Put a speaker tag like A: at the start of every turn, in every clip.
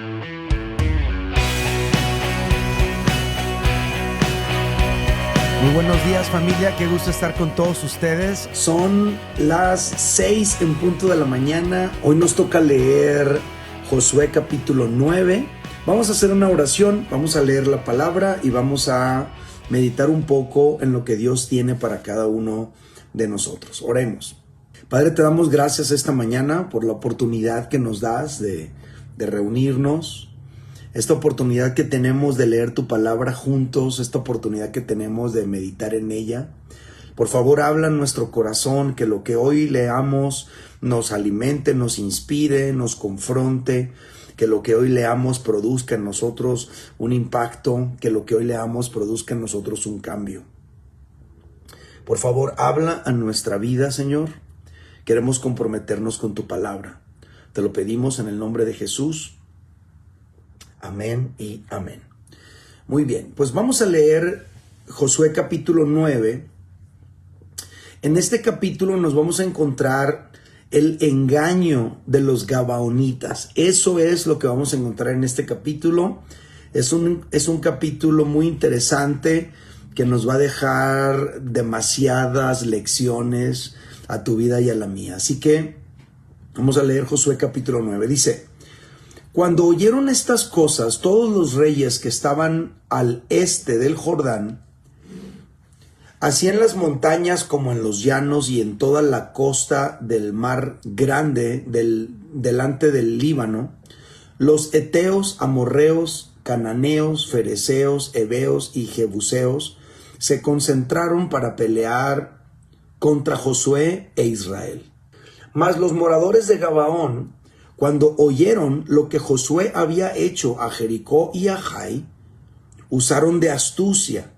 A: Muy buenos días, familia, qué gusto estar con todos ustedes.
B: Son las 6 en punto de la mañana. Hoy nos toca leer Josué capítulo 9. Vamos a hacer una oración, vamos a leer la palabra y vamos a meditar un poco en lo que Dios tiene para cada uno de nosotros. Oremos. Padre, te damos gracias esta mañana por la oportunidad que nos das de reunirnos. Esta oportunidad que tenemos de leer tu palabra juntos, esta oportunidad que tenemos de meditar en ella. Por favor, habla en nuestro corazón, que lo que hoy leamos nos alimente, nos inspire, nos confronte, que lo que hoy leamos produzca en nosotros un impacto, que lo que hoy leamos produzca en nosotros un cambio. Por favor, habla a nuestra vida, Señor. Queremos comprometernos con tu palabra. Te lo pedimos en el nombre de Jesús. Amén y amén. Muy bien, pues vamos a leer Josué capítulo 9. En este capítulo nos vamos a encontrar el engaño de los gabaonitas. Eso es lo que vamos a encontrar en este capítulo. Es un capítulo muy interesante que nos va a dejar demasiadas lecciones a tu vida y a la mía. Así que vamos a leer Josué capítulo 9. Dice: Cuando oyeron estas cosas, todos los reyes que estaban al este del Jordán, así en las montañas como en los llanos y en toda la costa del mar grande delante del Líbano, los heteos, amorreos, cananeos, fereceos, heveos y jebuseos se concentraron para pelear contra Josué e Israel. Mas los moradores de Gabaón, cuando oyeron lo que Josué había hecho a Jericó y a Jai, usaron de astucia,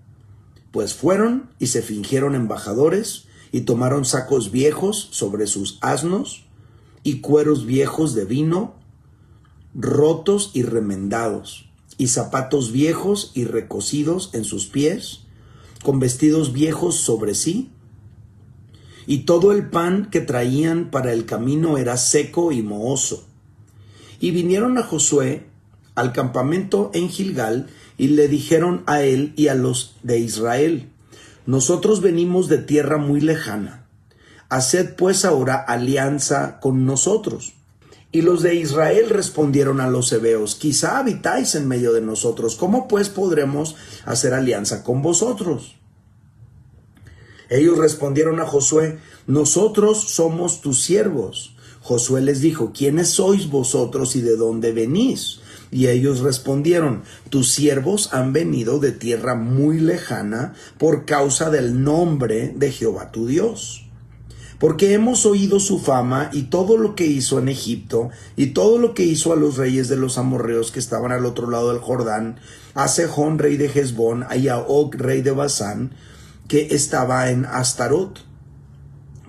B: pues fueron y se fingieron embajadores y tomaron sacos viejos sobre sus asnos y cueros viejos de vino, rotos y remendados, y zapatos viejos y recocidos en sus pies, con vestidos viejos sobre sí, y todo el pan que traían para el camino era seco y mohoso. Y vinieron a Josué al campamento en Gilgal y le dijeron a él y a los de Israel: Nosotros venimos de tierra muy lejana. Haced pues ahora alianza con nosotros. Y los de Israel respondieron a los heveos: Quizá habitáis en medio de nosotros. ¿Cómo pues podremos hacer alianza con vosotros? Ellos respondieron a Josué: Nosotros somos tus siervos. Josué les dijo: ¿Quiénes sois vosotros y de dónde venís? Y ellos respondieron: Tus siervos han venido de tierra muy lejana por causa del nombre de Jehová tu Dios. Porque hemos oído su fama y todo lo que hizo en Egipto y todo lo que hizo a los reyes de los amorreos que estaban al otro lado del Jordán, a Sejón rey de Hesbón y a Og rey de Basán, que estaba en Astarot.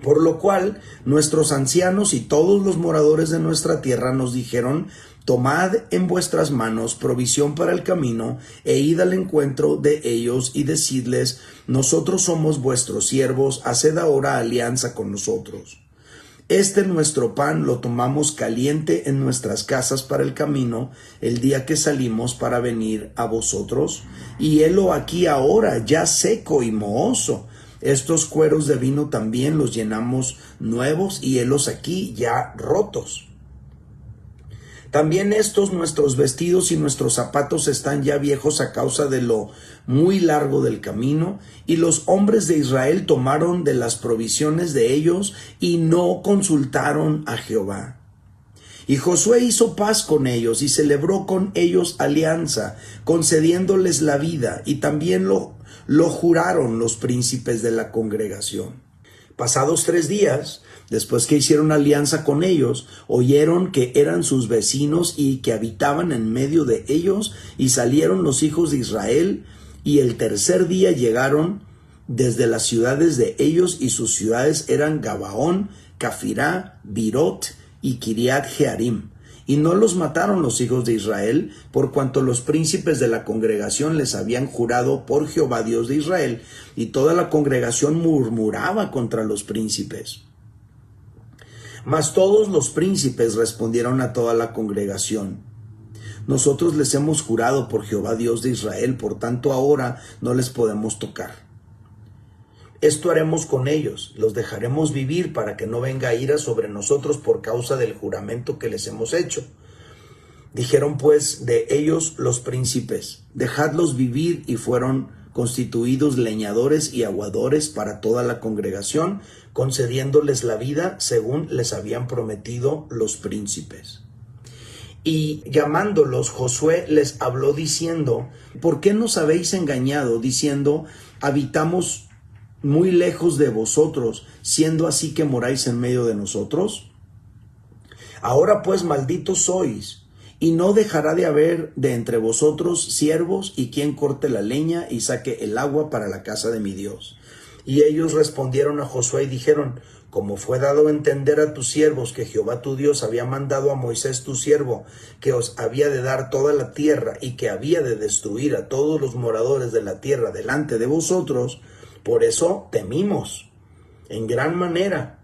B: Por lo cual nuestros ancianos y todos los moradores de nuestra tierra nos dijeron: Tomad en vuestras manos provisión para el camino, e id al encuentro de ellos y decidles: Nosotros somos vuestros siervos, haced ahora alianza con nosotros. Nuestro pan lo tomamos caliente en nuestras casas para el camino, el día que salimos para venir a vosotros, y helo aquí ahora ya seco y mohoso. Estos cueros de vino también los llenamos nuevos y helos aquí ya rotos. También estos nuestros vestidos y nuestros zapatos están ya viejos a causa de lo muy largo del camino, y los hombres de Israel tomaron de las provisiones de ellos y no consultaron a Jehová. Y Josué hizo paz con ellos y celebró con ellos alianza, concediéndoles la vida, y también lo juraron los príncipes de la congregación. Pasados 3 días, después que hicieron alianza con ellos, oyeron que eran sus vecinos y que habitaban en medio de ellos, y salieron los hijos de Israel, y el tercer día llegaron desde las ciudades de ellos, y sus ciudades eran Gabaón, Cafirá, Birot y Kiriat Jearim. Y no los mataron los hijos de Israel, por cuanto los príncipes de la congregación les habían jurado por Jehová Dios de Israel, y toda la congregación murmuraba contra los príncipes. Mas todos los príncipes respondieron a toda la congregación: nosotros les hemos jurado por Jehová Dios de Israel, por tanto ahora no les podemos tocar. Esto haremos con ellos, los dejaremos vivir para que no venga ira sobre nosotros por causa del juramento que les hemos hecho. Dijeron pues de ellos los príncipes, dejadlos vivir, y fueron constituidos leñadores y aguadores para toda la congregación, concediéndoles la vida según les habían prometido los príncipes. Y llamándolos, Josué les habló diciendo: ¿por qué nos habéis engañado, diciendo, habitamos muy lejos de vosotros, siendo así que moráis en medio de nosotros? Ahora pues malditos sois, y no dejará de haber de entre vosotros siervos, y quien corte la leña y saque el agua para la casa de mi Dios. Y ellos respondieron a Josué y dijeron: como fue dado a entender a tus siervos que Jehová tu Dios había mandado a Moisés tu siervo, que os había de dar toda la tierra y que había de destruir a todos los moradores de la tierra delante de vosotros, por eso temimos en gran manera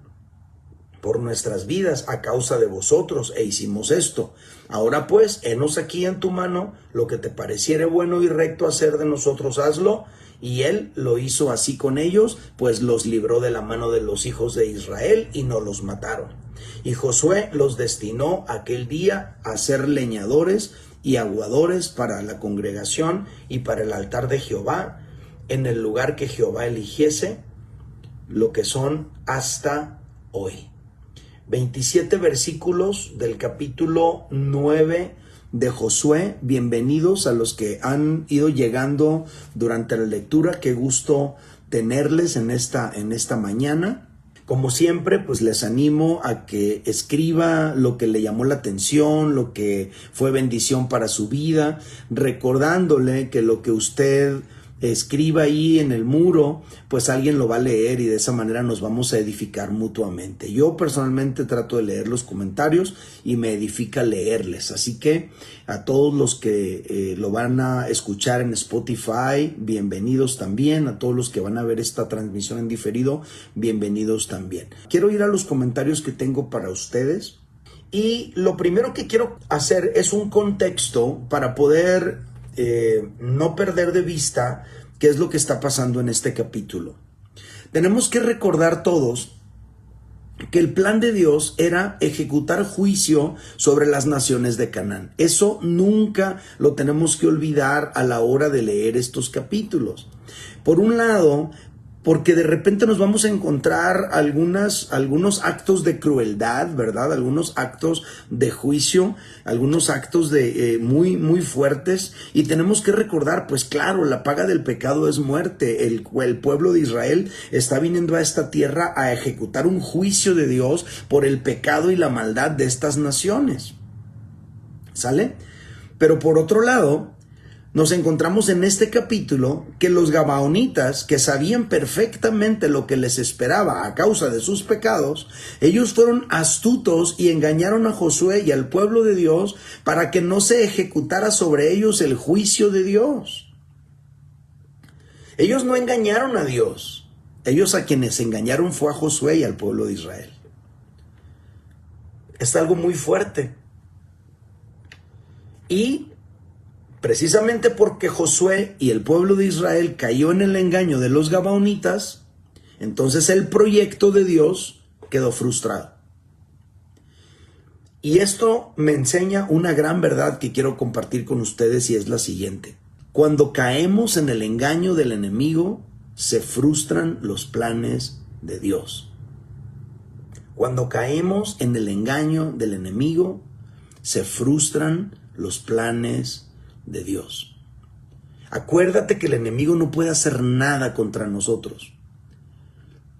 B: por nuestras vidas a causa de vosotros, e hicimos esto. Ahora pues, henos aquí en tu mano, lo que te pareciere bueno y recto hacer de nosotros, hazlo. Y él lo hizo así con ellos, pues los libró de la mano de los hijos de Israel y no los mataron. Y Josué los destinó aquel día a ser leñadores y aguadores para la congregación y para el altar de Jehová, en el lugar que Jehová eligiese, lo que son hasta hoy. 27 versículos del capítulo 9 de Josué. Bienvenidos a los que han ido llegando durante la lectura. Qué gusto tenerles en esta mañana. Como siempre, pues les animo a que escriba lo que le llamó la atención, lo que fue bendición para su vida, recordándole que lo que usted escriba ahí en el muro, pues alguien lo va a leer, y de esa manera nos vamos a edificar mutuamente. Yo personalmente trato de leer los comentarios y me edifica leerles, así que a todos los que lo van a escuchar en Spotify, bienvenidos también. A todos los que van a ver esta transmisión en diferido, bienvenidos también. Quiero ir a los comentarios que tengo para ustedes, y lo primero que quiero hacer es un contexto para poder no perder de vista qué es lo que está pasando en este capítulo. Tenemos que recordar todos que el plan de Dios era ejecutar juicio sobre las naciones de Canaán. Eso nunca lo tenemos que olvidar a la hora de leer estos capítulos. Por un lado, porque de repente nos vamos a encontrar algunos actos de crueldad, ¿verdad? Algunos actos de juicio, algunos actos de muy, muy fuertes, y tenemos que recordar, pues claro, la paga del pecado es muerte. El pueblo de Israel está viniendo a esta tierra a ejecutar un juicio de Dios por el pecado y la maldad de estas naciones. ¿Sale? Pero por otro lado, nos encontramos en este capítulo que los gabaonitas, que sabían perfectamente lo que les esperaba a causa de sus pecados, ellos fueron astutos y engañaron a Josué y al pueblo de Dios para que no se ejecutara sobre ellos el juicio de Dios. Ellos no engañaron a Dios. Ellos a quienes engañaron fue a Josué y al pueblo de Israel. Es algo muy fuerte. Y precisamente porque Josué y el pueblo de Israel cayó en el engaño de los gabaonitas, entonces el proyecto de Dios quedó frustrado. Y esto me enseña una gran verdad que quiero compartir con ustedes, y es la siguiente: cuando caemos en el engaño del enemigo, se frustran los planes de Dios. Cuando caemos en el engaño del enemigo, se frustran los planes de Dios. Acuérdate que el enemigo no puede hacer nada contra nosotros,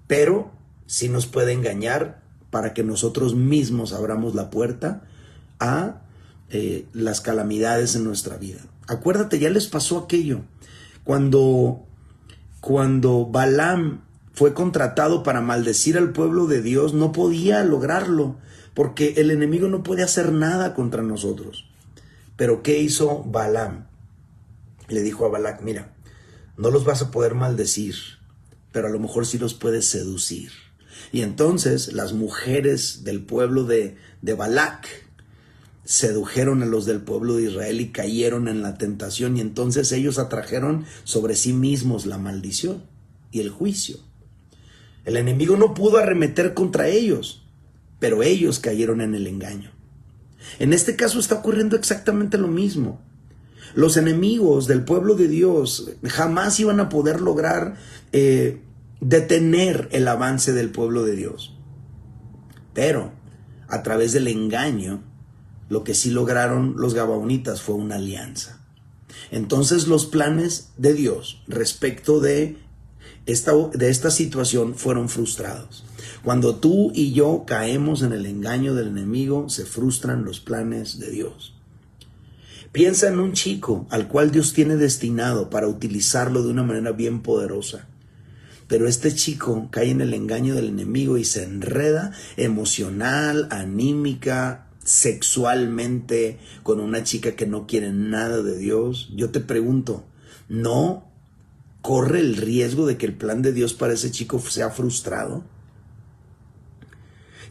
B: pero sí nos puede engañar para que nosotros mismos abramos la puerta a las calamidades en nuestra vida. Acuérdate, ya les pasó aquello cuando Balaam fue contratado para maldecir al pueblo de Dios. No podía lograrlo porque el enemigo no puede hacer nada contra nosotros. Pero ¿qué hizo Balaam? Le dijo a Balac: mira, no los vas a poder maldecir, pero a lo mejor sí los puedes seducir. Y entonces las mujeres del pueblo de Balac sedujeron a los del pueblo de Israel y cayeron en la tentación, y entonces ellos atrajeron sobre sí mismos la maldición y el juicio. El enemigo no pudo arremeter contra ellos, pero ellos cayeron en el engaño. En este caso está ocurriendo exactamente lo mismo. Los enemigos del pueblo de Dios jamás iban a poder lograr detener el avance del pueblo de Dios. Pero a través del engaño, lo que sí lograron los gabaonitas fue una alianza. Entonces los planes de Dios respecto de esta situación fueron frustrados. Cuando tú y yo caemos en el engaño del enemigo, se frustran los planes de Dios. Piensa en un chico al cual Dios tiene destinado para utilizarlo de una manera bien poderosa. Pero este chico cae en el engaño del enemigo y se enreda emocional, anímica, sexualmente con una chica que no quiere nada de Dios. Yo te pregunto, ¿no corre el riesgo de que el plan de Dios para ese chico sea frustrado?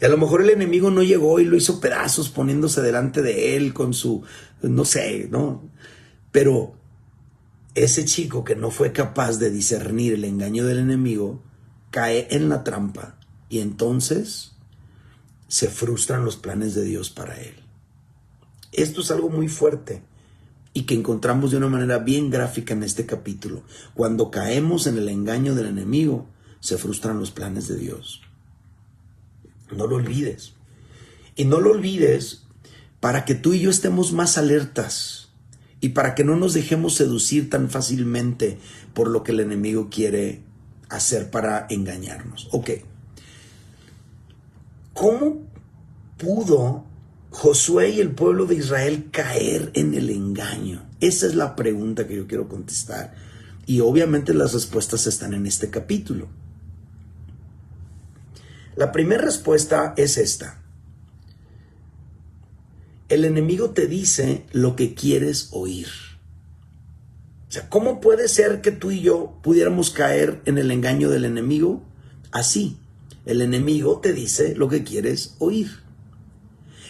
B: Y a lo mejor el enemigo no llegó y lo hizo pedazos poniéndose delante de él con su, no sé, ¿no? Pero ese chico que no fue capaz de discernir el engaño del enemigo cae en la trampa y entonces se frustran los planes de Dios para él. Esto es algo muy fuerte y que encontramos de una manera bien gráfica en este capítulo. Cuando caemos en el engaño del enemigo, se frustran los planes de Dios. No lo olvides. Y no lo olvides para que tú y yo estemos más alertas y para que no nos dejemos seducir tan fácilmente por lo que el enemigo quiere hacer para engañarnos. Ok. ¿Cómo pudo Josué y el pueblo de Israel caer en el engaño? Esa es la pregunta que yo quiero contestar. Y obviamente las respuestas están en este capítulo. La primera respuesta es esta. El enemigo te dice lo que quieres oír. O sea, ¿cómo puede ser que tú y yo pudiéramos caer en el engaño del enemigo? Así, el enemigo te dice lo que quieres oír.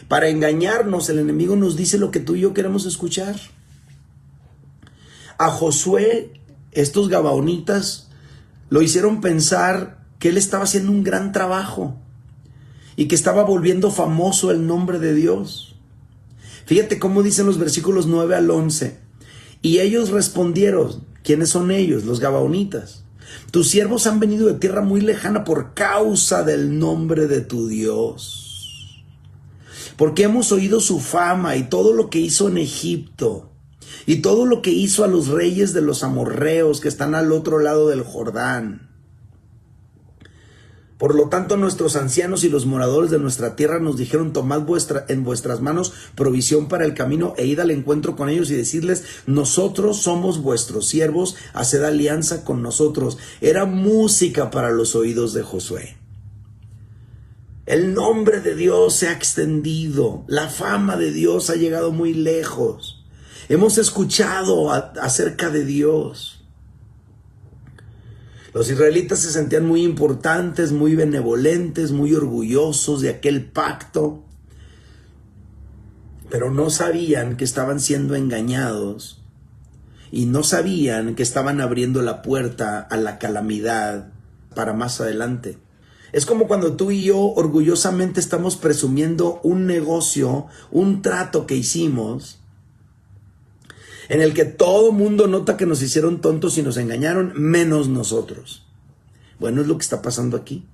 B: Para engañarnos, el enemigo nos dice lo que tú y yo queremos escuchar. A Josué, estos gabaonitas lo hicieron pensar que él estaba haciendo un gran trabajo y que estaba volviendo famoso el nombre de Dios. Fíjate cómo dicen los versículos 9 al 11. Y ellos respondieron, ¿quiénes son ellos? Los gabaonitas. Tus siervos han venido de tierra muy lejana por causa del nombre de tu Dios. Porque hemos oído su fama y todo lo que hizo en Egipto y todo lo que hizo a los reyes de los amorreos que están al otro lado del Jordán. Por lo tanto, nuestros ancianos y los moradores de nuestra tierra nos dijeron, tomad en vuestras manos provisión para el camino e id al encuentro con ellos y decirles, nosotros somos vuestros siervos, haced alianza con nosotros. Era música para los oídos de Josué. El nombre de Dios se ha extendido, la fama de Dios ha llegado muy lejos. Hemos escuchado acerca de Dios. Los israelitas se sentían muy importantes, muy benevolentes, muy orgullosos de aquel pacto, pero no sabían que estaban siendo engañados y no sabían que estaban abriendo la puerta a la calamidad para más adelante. Es como cuando tú y yo orgullosamente estamos presumiendo un negocio, un trato que hicimos, en el que todo mundo nota que nos hicieron tontos y nos engañaron, menos nosotros. Bueno, es lo que está pasando aquí.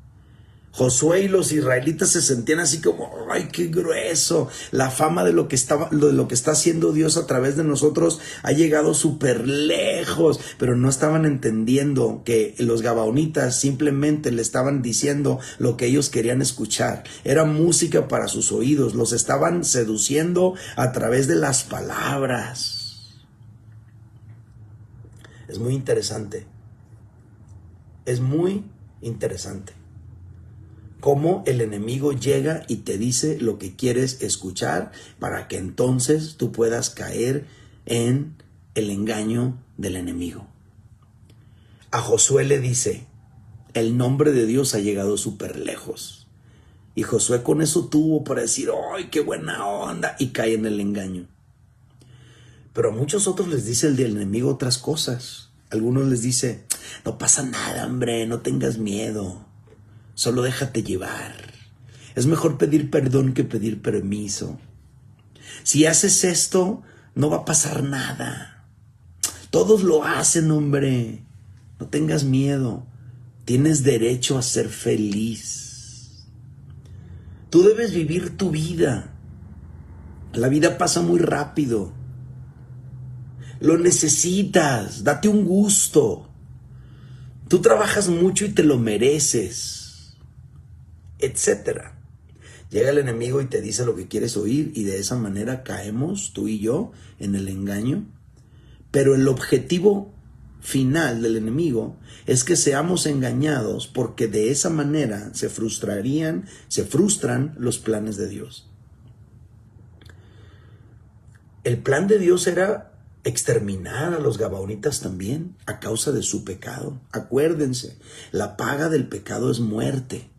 B: Josué y los israelitas se sentían así como, ¡ay, qué grueso! La fama de lo que está haciendo Dios a través de nosotros ha llegado súper lejos, pero no estaban entendiendo que los gabaonitas simplemente le estaban diciendo lo que ellos querían escuchar. Era música para sus oídos, los estaban seduciendo a través de las palabras. Es muy interesante. Es muy interesante cómo el enemigo llega y te dice lo que quieres escuchar para que entonces tú puedas caer en el engaño del enemigo. A Josué le dice, el nombre de Dios ha llegado súper lejos. Y Josué con eso tuvo para decir, ¡ay, qué buena onda! Y cae en el engaño. Pero a muchos otros les dice el del enemigo otras cosas. Algunos les dice, no pasa nada, hombre, no tengas miedo. Solo déjate llevar. Es mejor pedir perdón que pedir permiso. Si haces esto, no va a pasar nada. Todos lo hacen, hombre. No tengas miedo. Tienes derecho a ser feliz. Tú debes vivir tu vida. La vida pasa muy rápido. Lo necesitas. Date un gusto. Tú trabajas mucho y te lo mereces. Etcétera. Llega el enemigo y te dice lo que quieres oír y de esa manera caemos, tú y yo, en el engaño. Pero el objetivo final del enemigo es que seamos engañados porque de esa manera se frustran los planes de Dios. El plan de Dios era exterminar a los gabaonitas también a causa de su pecado. Acuérdense, la paga del pecado es muerte.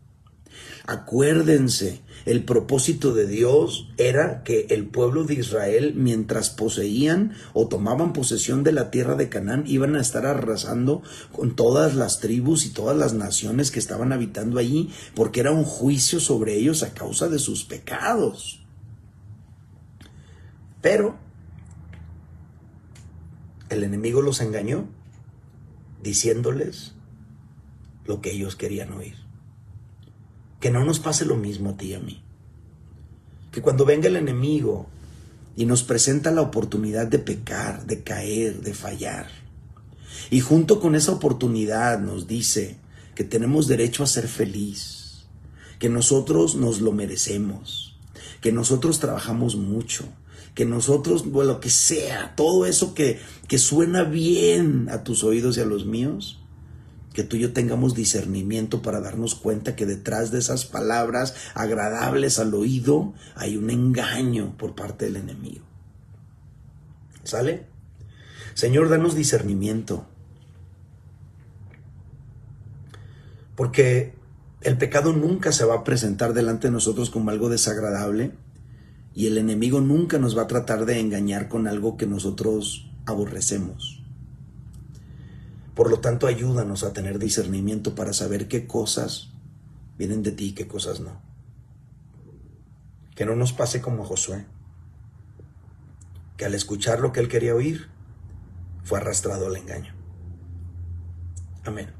B: Acuérdense, el propósito de Dios era que el pueblo de Israel, mientras poseían o tomaban posesión de la tierra de Canaán, iban a estar arrasando con todas las tribus y todas las naciones que estaban habitando allí, porque era un juicio sobre ellos a causa de sus pecados. Pero el enemigo los engañó, diciéndoles lo que ellos querían oír. Que no nos pase lo mismo a ti y a mí. Que cuando venga el enemigo y nos presenta la oportunidad de pecar, de caer, de fallar, y junto con esa oportunidad nos dice que tenemos derecho a ser feliz, que nosotros nos lo merecemos, que nosotros trabajamos mucho, que nosotros, bueno, lo que sea, todo eso que suena bien a tus oídos y a los míos, que tú y yo tengamos discernimiento para darnos cuenta que detrás de esas palabras agradables al oído hay un engaño por parte del enemigo. ¿Sale? Señor, danos discernimiento. Porque el pecado nunca se va a presentar delante de nosotros como algo desagradable y el enemigo nunca nos va a tratar de engañar con algo que nosotros aborrecemos. Por lo tanto, ayúdanos a tener discernimiento para saber qué cosas vienen de ti y qué cosas no. Que no nos pase como a Josué, que al escuchar lo que él quería oír, fue arrastrado al engaño. Amén.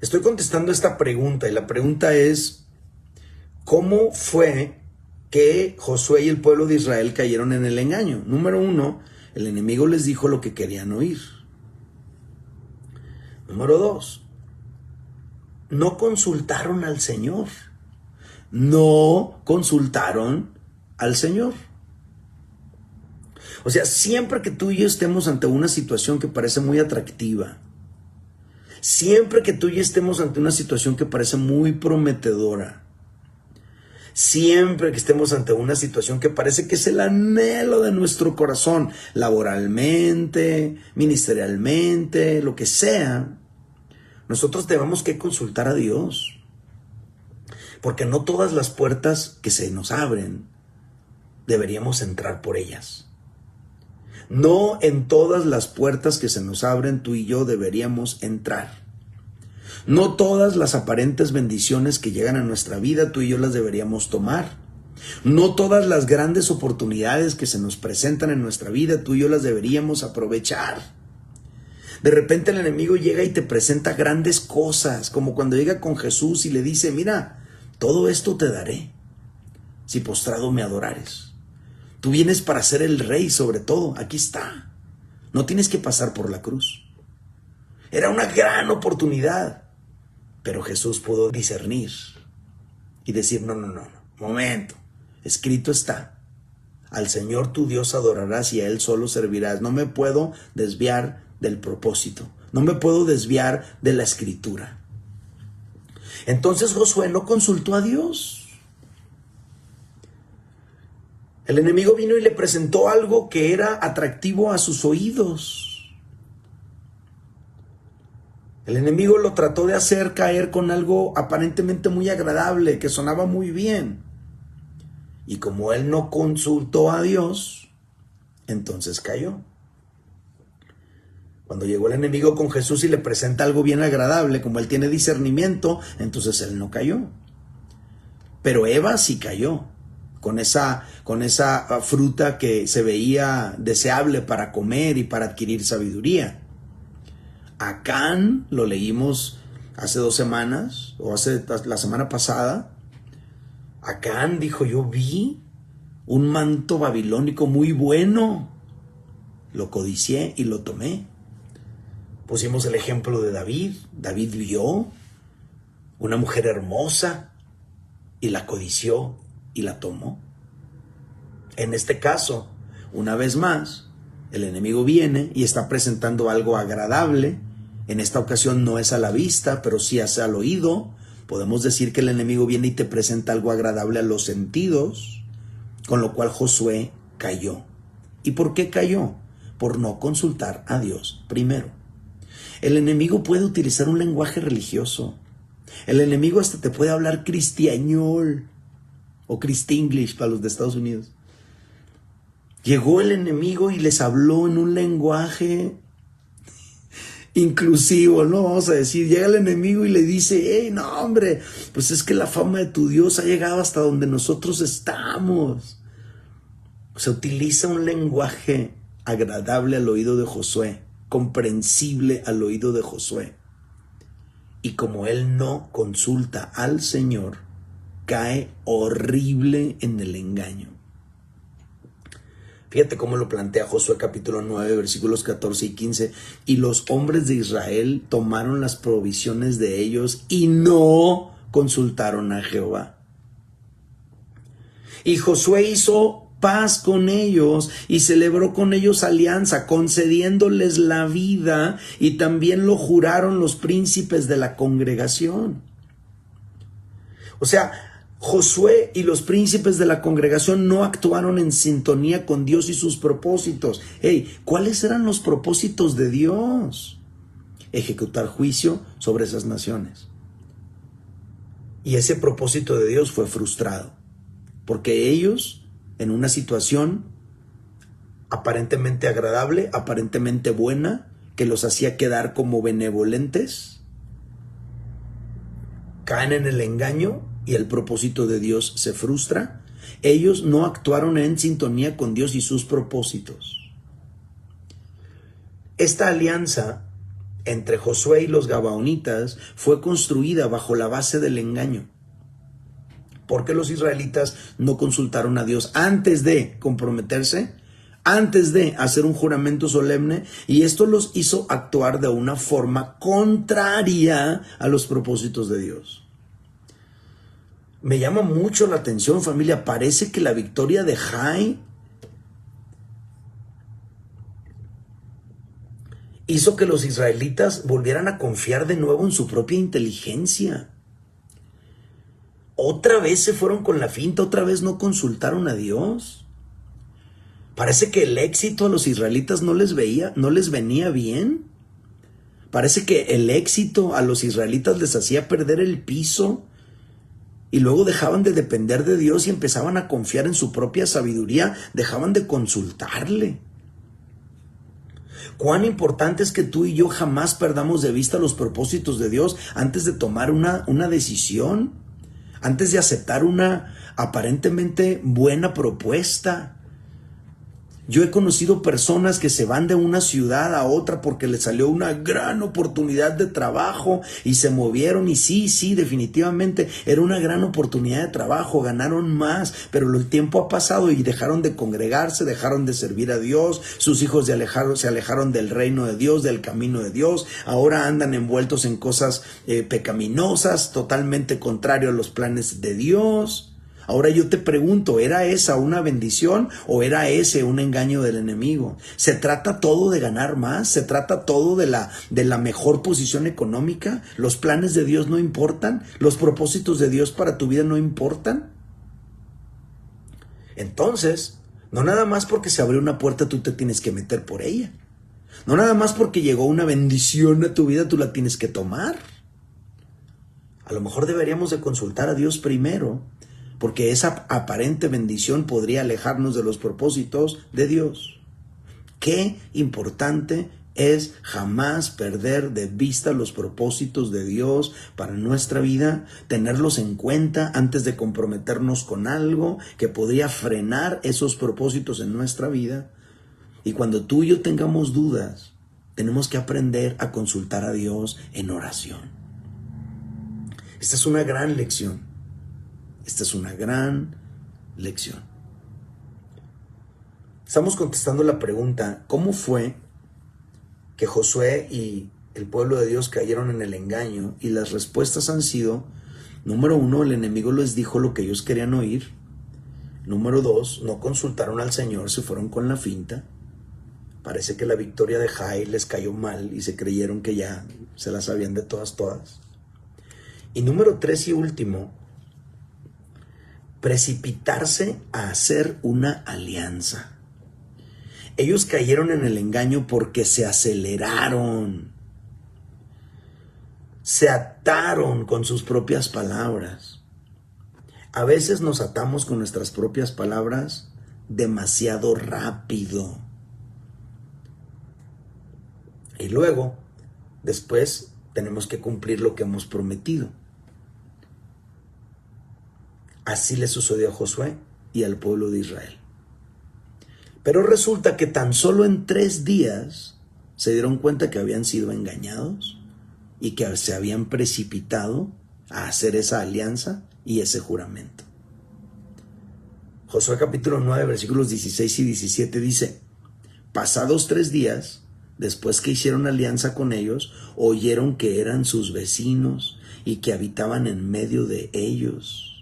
B: Estoy contestando esta pregunta y la pregunta es, ¿cómo fue que Josué y el pueblo de Israel cayeron en el engaño? Número 1, el enemigo les dijo lo que querían oír. Número 2, no consultaron al Señor. No consultaron al Señor. O sea, siempre que tú y yo estemos ante una situación que parece muy atractiva, siempre que tú y yo estemos ante una situación que parece muy prometedora, siempre que estemos ante una situación que parece que es el anhelo de nuestro corazón, laboralmente, ministerialmente, lo que sea, nosotros tenemos que consultar a Dios. Porque no todas las puertas que se nos abren deberíamos entrar por ellas. No en todas las puertas que se nos abren tú y yo deberíamos entrar. No todas las aparentes bendiciones que llegan a nuestra vida tú y yo las deberíamos tomar. No todas las grandes oportunidades que se nos presentan en nuestra vida tú y yo las deberíamos aprovechar. De repente el enemigo llega y te presenta grandes cosas, como cuando llega con Jesús y le dice, mira, todo esto te daré si postrado me adorares. Tú vienes para ser el rey sobre todo, aquí está. No tienes que pasar por la cruz. Era una gran oportunidad. Pero Jesús pudo discernir y decir, no, momento, escrito está, al Señor tu Dios adorarás y a Él solo servirás. No me puedo desviar del propósito, no me puedo desviar de la escritura. Entonces Josué no consultó a Dios. El enemigo vino y le presentó algo que era atractivo a sus oídos. El enemigo lo trató de hacer caer con algo aparentemente muy agradable, que sonaba muy bien. Y como él no consultó a Dios, entonces cayó. Cuando llegó el enemigo con Jesús y le presenta algo bien agradable, como él tiene discernimiento, entonces él no cayó. Pero Eva sí cayó con esa fruta que se veía deseable para comer y para adquirir sabiduría. Acán, lo leímos hace 2 semanas, o la semana pasada. Acán dijo, yo vi un manto babilónico muy bueno. Lo codicié y lo tomé. Pusimos el ejemplo de David. David vio una mujer hermosa y la codició y la tomó. En este caso, una vez más, el enemigo viene y está presentando algo agradable. En esta ocasión no es a la vista, pero sí es al oído. Podemos decir que el enemigo viene y te presenta algo agradable a los sentidos, con lo cual Josué cayó. ¿Y por qué cayó? Por no consultar a Dios primero. El enemigo puede utilizar un lenguaje religioso. El enemigo hasta te puede hablar cristiañol o Christenglish para los de Estados Unidos. Llegó el enemigo y les habló en un lenguaje inclusivo, ¿no? Vamos a decir, llega el enemigo y le dice, hey, no, hombre, pues es que la fama de tu Dios ha llegado hasta donde nosotros estamos. Se utiliza un lenguaje agradable al oído de Josué, comprensible al oído de Josué. Y como él no consulta al Señor, cae horrible en el engaño. Fíjate cómo lo plantea Josué capítulo 9, versículos 14 y 15. Y los hombres de Israel tomaron las provisiones de ellos y no consultaron a Jehová. Y Josué hizo paz con ellos y celebró con ellos alianza, concediéndoles la vida, y también lo juraron los príncipes de la congregación. O sea, Josué y los príncipes de la congregación no actuaron en sintonía con Dios y sus propósitos. Hey, ¿cuáles eran los propósitos de Dios? Ejecutar juicio sobre esas naciones. Y ese propósito de Dios fue frustrado, porque ellos, en una situación aparentemente agradable, aparentemente buena, que los hacía quedar como benevolentes, caen en el engaño y el propósito de Dios se frustra. Ellos no actuaron en sintonía con Dios y sus propósitos. Esta alianza entre Josué y los gabaonitas fue construida bajo la base del engaño, porque los israelitas no consultaron a Dios antes de comprometerse, antes de hacer un juramento solemne, y esto los hizo actuar de una forma contraria a los propósitos de Dios. Me llama mucho la atención, familia. Parece que la victoria de Jai hizo que los israelitas volvieran a confiar de nuevo en su propia inteligencia. Otra vez se fueron con la finta, otra vez no consultaron a Dios. Parece que el éxito a los israelitas no les venía bien. Parece que el éxito a los israelitas les hacía perder el piso. Y luego dejaban de depender de Dios y empezaban a confiar en su propia sabiduría, dejaban de consultarle. Cuán importante es que tú y yo jamás perdamos de vista los propósitos de Dios antes de tomar una decisión, antes de aceptar una aparentemente buena propuesta. Yo he conocido personas que se van de una ciudad a otra porque les salió una gran oportunidad de trabajo y se movieron, y sí, definitivamente era una gran oportunidad de trabajo, ganaron más, pero el tiempo ha pasado y dejaron de congregarse, dejaron de servir a Dios, sus hijos se alejaron del reino de Dios, del camino de Dios, ahora andan envueltos en cosas pecaminosas, totalmente contrario a los planes de Dios. Ahora yo te pregunto, ¿era esa una bendición o era ese un engaño del enemigo? ¿Se trata todo de ganar más? ¿Se trata todo de la mejor posición económica? ¿Los planes de Dios no importan? ¿Los propósitos de Dios para tu vida no importan? Entonces, no nada más porque se abrió una puerta tú te tienes que meter por ella. No nada más porque llegó una bendición a tu vida, tú la tienes que tomar. A lo mejor deberíamos de consultar a Dios primero, porque esa aparente bendición podría alejarnos de los propósitos de Dios. Qué importante es jamás perder de vista los propósitos de Dios para nuestra vida, tenerlos en cuenta antes de comprometernos con algo que podría frenar esos propósitos en nuestra vida. Y cuando tú y yo tengamos dudas, tenemos que aprender a consultar a Dios en oración. Esta es una gran lección. Esta es una gran lección. Estamos contestando la pregunta, ¿cómo fue que Josué y el pueblo de Dios cayeron en el engaño? Y las respuestas han sido, número 1, el enemigo les dijo lo que ellos querían oír. Número 2, no consultaron al Señor, se fueron con la finta. Parece que la victoria de Jai les cayó mal y se creyeron que ya se las sabían de todas. Y número 3 y último, precipitarse a hacer una alianza. Ellos cayeron en el engaño porque se aceleraron, se ataron con sus propias palabras. A veces nos atamos con nuestras propias palabras demasiado rápido. Y luego, después, tenemos que cumplir lo que hemos prometido. Así le sucedió a Josué y al pueblo de Israel. Pero resulta que tan solo en 3 días se dieron cuenta que habían sido engañados y que se habían precipitado a hacer esa alianza y ese juramento. Josué capítulo 9, versículos 16 y 17 dice: pasados 3 días, después que hicieron alianza con ellos, oyeron que eran sus vecinos y que habitaban en medio de ellos.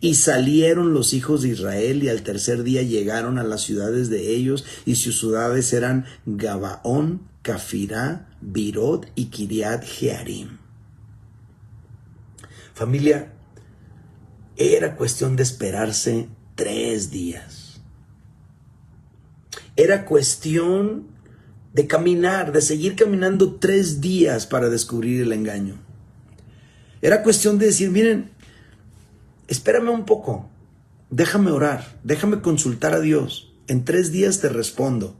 B: Y salieron los hijos de Israel y al 3er día llegaron a las ciudades de ellos, y sus ciudades eran Gabaón, Cafirá, Birot y Kiriat Jearim. Familia, era cuestión de esperarse 3 días. Era cuestión de caminar, de seguir caminando 3 días para descubrir el engaño. Era cuestión de decir, miren, espérame un poco, déjame orar, déjame consultar a Dios. En 3 días te respondo.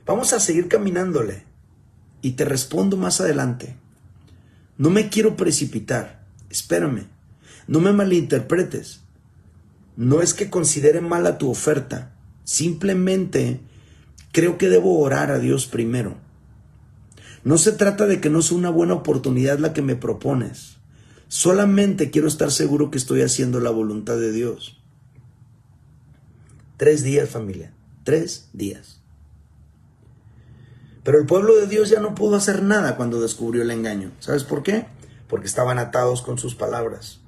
B: Vamos a seguir caminándole y te respondo más adelante. No me quiero precipitar, espérame, no me malinterpretes. No es que considere mala tu oferta, simplemente creo que debo orar a Dios primero. No se trata de que no sea una buena oportunidad la que me propones. Solamente quiero estar seguro que estoy haciendo la voluntad de Dios. 3 días, familia. 3 días. Pero el pueblo de Dios ya no pudo hacer nada cuando descubrió el engaño. ¿Sabes por qué? Porque estaban atados con sus palabras.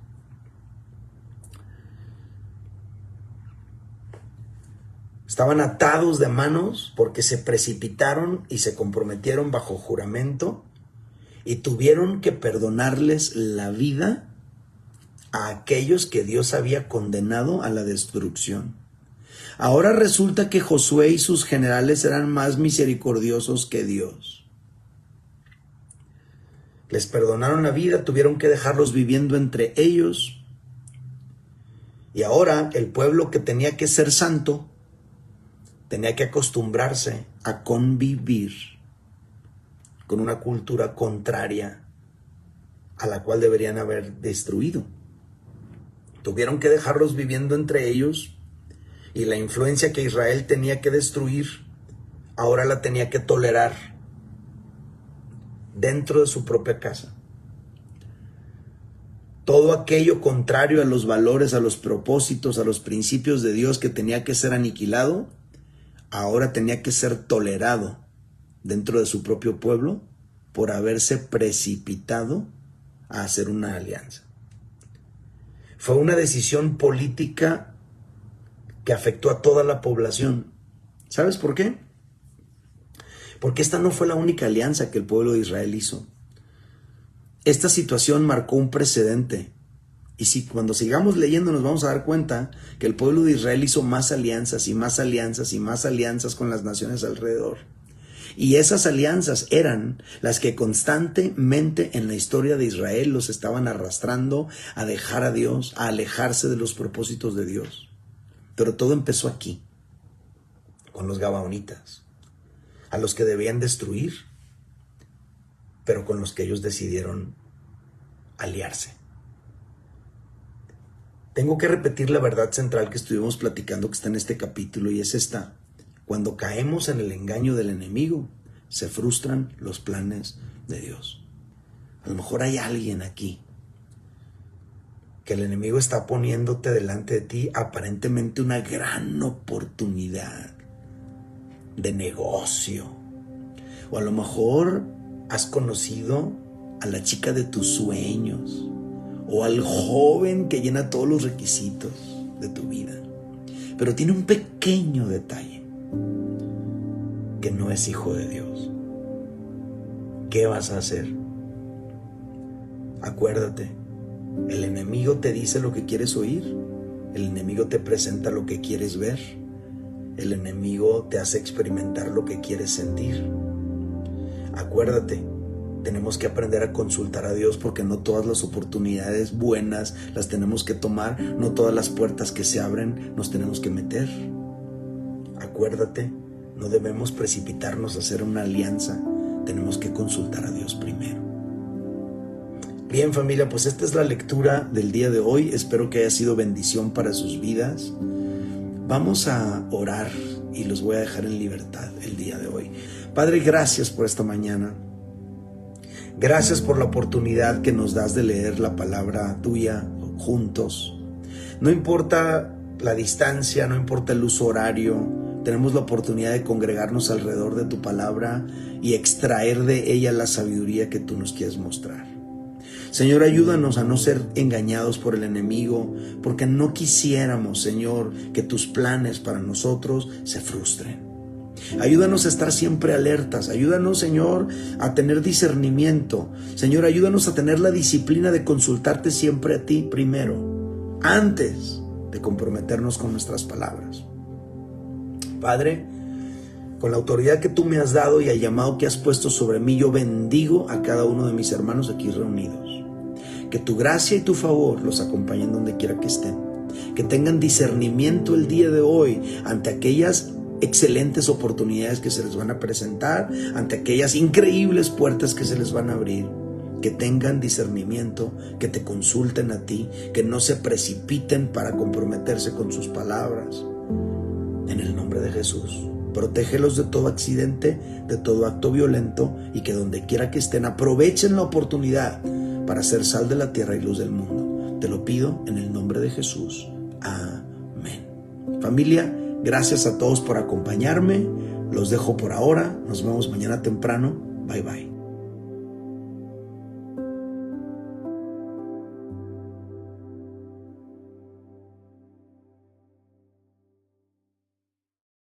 B: Estaban atados de manos porque se precipitaron y se comprometieron bajo juramento y tuvieron que perdonarles la vida a aquellos que Dios había condenado a la destrucción. Ahora resulta que Josué y sus generales eran más misericordiosos que Dios. Les perdonaron la vida, tuvieron que dejarlos viviendo entre ellos. Y ahora el pueblo que tenía que ser santo tenía que acostumbrarse a convivir con una cultura contraria a la cual deberían haber destruido. Tuvieron que dejarlos viviendo entre ellos y la influencia que Israel tenía que destruir, ahora la tenía que tolerar dentro de su propia casa. Todo aquello contrario a los valores, a los propósitos, a los principios de Dios que tenía que ser aniquilado, ahora tenía que ser tolerado dentro de su propio pueblo por haberse precipitado a hacer una alianza. Fue una decisión política que afectó a toda la población. ¿Sabes por qué? Porque esta no fue la única alianza que el pueblo de Israel hizo. Esta situación marcó un precedente. Y si cuando sigamos leyendo nos vamos a dar cuenta que el pueblo de Israel hizo más alianzas y más alianzas y más alianzas con las naciones alrededor. Y esas alianzas eran las que constantemente en la historia de Israel los estaban arrastrando a dejar a Dios, a alejarse de los propósitos de Dios. Pero todo empezó aquí, con los gabaonitas, a los que debían destruir, pero con los que ellos decidieron aliarse. Tengo que repetir la verdad central que estuvimos platicando, que está en este capítulo, y es esta: cuando caemos en el engaño del enemigo, se frustran los planes de Dios. A lo mejor hay alguien aquí que el enemigo está poniéndote delante de ti aparentemente una gran oportunidad de negocio. O a lo mejor has conocido a la chica de tus sueños o al joven que llena todos los requisitos de tu vida, pero tiene un pequeño detalle: que no es hijo de Dios. ¿Qué vas a hacer? Acuérdate, el enemigo te dice lo que quieres oír, el enemigo te presenta lo que quieres ver, el enemigo te hace experimentar lo que quieres sentir. Acuérdate, tenemos que aprender a consultar a Dios, porque no todas las oportunidades buenas las tenemos que tomar, no todas las puertas que se abren nos tenemos que meter. Acuérdate, no debemos precipitarnos a hacer una alianza, tenemos que consultar a Dios primero. Bien, familia, pues esta es la lectura del día de hoy. Espero que haya sido bendición para sus vidas. Vamos a orar y los voy a dejar en libertad el día de hoy. Padre, gracias por esta mañana. Gracias por la oportunidad que nos das de leer la palabra tuya juntos. No importa la distancia, no importa el uso horario, tenemos la oportunidad de congregarnos alrededor de tu palabra y extraer de ella la sabiduría que tú nos quieres mostrar. Señor, ayúdanos a no ser engañados por el enemigo, porque no quisiéramos, Señor, que tus planes para nosotros se frustren. Ayúdanos a estar siempre alertas. Ayúdanos, Señor, a tener discernimiento. Señor, ayúdanos a tener la disciplina de consultarte siempre a ti primero, antes de comprometernos con nuestras palabras. Padre, con la autoridad que tú me has dado y el llamado que has puesto sobre mí, yo bendigo a cada uno de mis hermanos aquí reunidos. Que tu gracia y tu favor los acompañen donde quiera que estén. Que tengan discernimiento el día de hoy ante aquellas excelentes oportunidades que se les van a presentar, ante aquellas increíbles puertas que se les van a abrir. Que tengan discernimiento, que te consulten a ti, que no se precipiten para comprometerse con sus palabras. En el nombre de Jesús, protégelos de todo accidente, de todo acto violento, y que donde quiera que estén aprovechen la oportunidad para ser sal de la tierra y luz del mundo. Te lo pido en el nombre de Jesús. Amén. Familia, gracias a todos por acompañarme. Los dejo por ahora. Nos vemos mañana temprano. Bye bye.